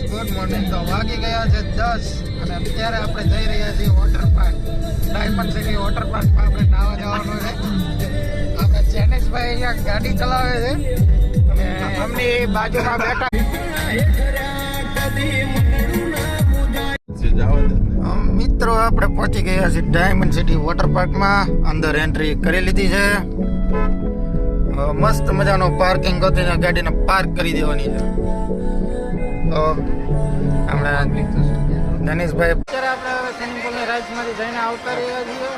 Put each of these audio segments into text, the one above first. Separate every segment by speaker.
Speaker 1: Good morning. તો વાગી ગયા છે 10 અને અત્યારે આપણે જઈ રહ્યા છીએ water park, diamond city water પાર્કમાં આપણે નાવા જવાનું છે. આપણે જેનિશભાઈ અહીંયા ગાડી ચલાવે છે અને અમની બાજુમાં બેઠા મિત્રો. આપણે પહોંચી ગયા છીએ ડાયમંડ સિટી વોટર પાર્કમાં. અંદર એન્ટ્રી કરી લીધી છે. મસ્ત મજાનો પાર્કિંગ કરીને ગાડીને પાર્ક કરી દેવાની છે. તો આપણે ધનેશભાઈ અત્યારે આપણે સ્વિમિંગ પુલની રાઇડ્સમાંથી જઈને આવતા રહ્યા છીએ.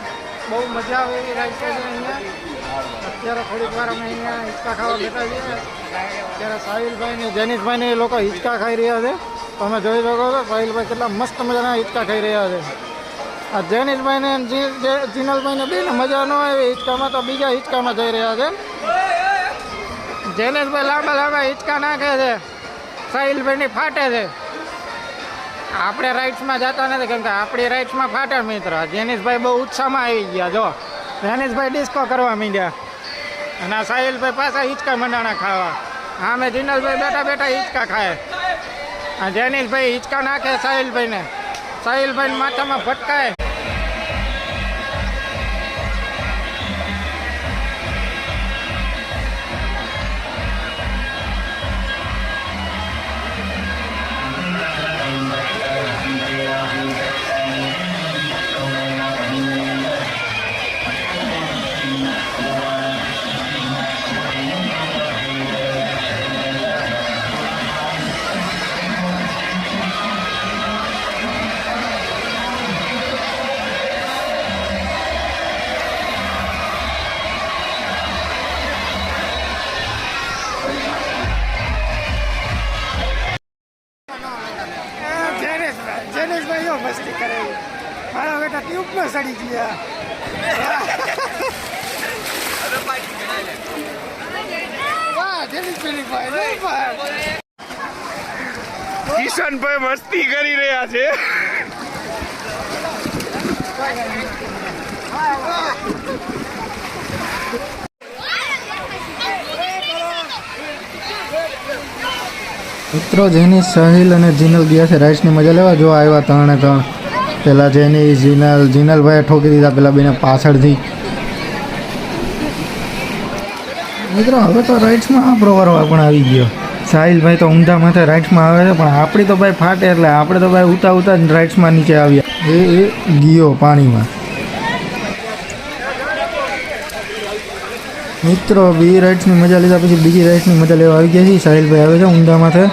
Speaker 1: બહુ મજા આવે એવી રાઇડ છે અહીંયા. અત્યારે થોડીક વાર અમે અહીંયા હિંચકા ખાવા બેઠા છીએ. અત્યારે સાહિલભાઈ ને જેનિશભાઈ ને એ લોકો હિંચકા ખાઈ રહ્યા છે. તમે જોઈ શકો છો સાહિલભાઈ કેટલા મસ્ત મજાના હિંચકા ખાઈ રહ્યા છે. આ જેનિશભાઈ ને જીનલભાઈ ને બેને મજા ન આવે હિંચકામાં, તો બીજા હિંચકામાં જઈ રહ્યા છે. જેનિશભાઈ લાંબા લાંબા હિંચકા નાખે છે, સાહિલભાઈની ફાટે છે. આપણે રાઇડ્સમાં જતા નથી કેમ કે આપણી રાઇડ્સમાં ફાટે મિત્ર. જેનિશભાઈ બહુ ઉત્સાહમાં આવી ગયા. જો જેનિશભાઈ ડિસ્કો કરવા માંડ્યા અને આ સાહિલભાઈ પાછા હિંચકા મંડાણા ખાવા. આમે જીનલભાઈ બેઠા બેઠા હિંચકા ખાય. આ જેનિશભાઈ હિંચકા નાખે સાહિલભાઈને, સાહિલભાઈને માથામાં ફટકાય. જેનિશભાઈ જો મસ્તી કરે. મારા બેટા ટ્યુબમાં સડી ગયા. વાહ જેનિશભાઈ.
Speaker 2: કિશનભાઈ મસ્તી કરી રહ્યા છે.
Speaker 1: મિત્રો જેની સાહિલ અને જીનલ ગયા છે રાઇડ્સની મજા લેવા. જો આવ્યા 3 ને 3. પેલા જેની જીનલભાઈએ ઠોકી દીધા પેલા બેને પાછળથી. મિત્રો હવે તો રાઇડ્સમાં આપણો વારો પણ આવી ગયો. સાહિલભાઈ તો ઊંધા માથે રાઇડ્સમાં આવે છે, પણ આપણી તો ભાઈ ફાટે એટલે આપણે તો ભાઈ ઉતા જ રાઇડ્સમાં નીચે આવ્યા. એ ગયો પાણીમાં. મિત્રો બી રાઇડ્સની મજા લીધા પછી બીજી રાઇડ્સની મજા લેવા આવી ગયા છે. સાહિલભાઈ આવે છે ઊંધા માથે.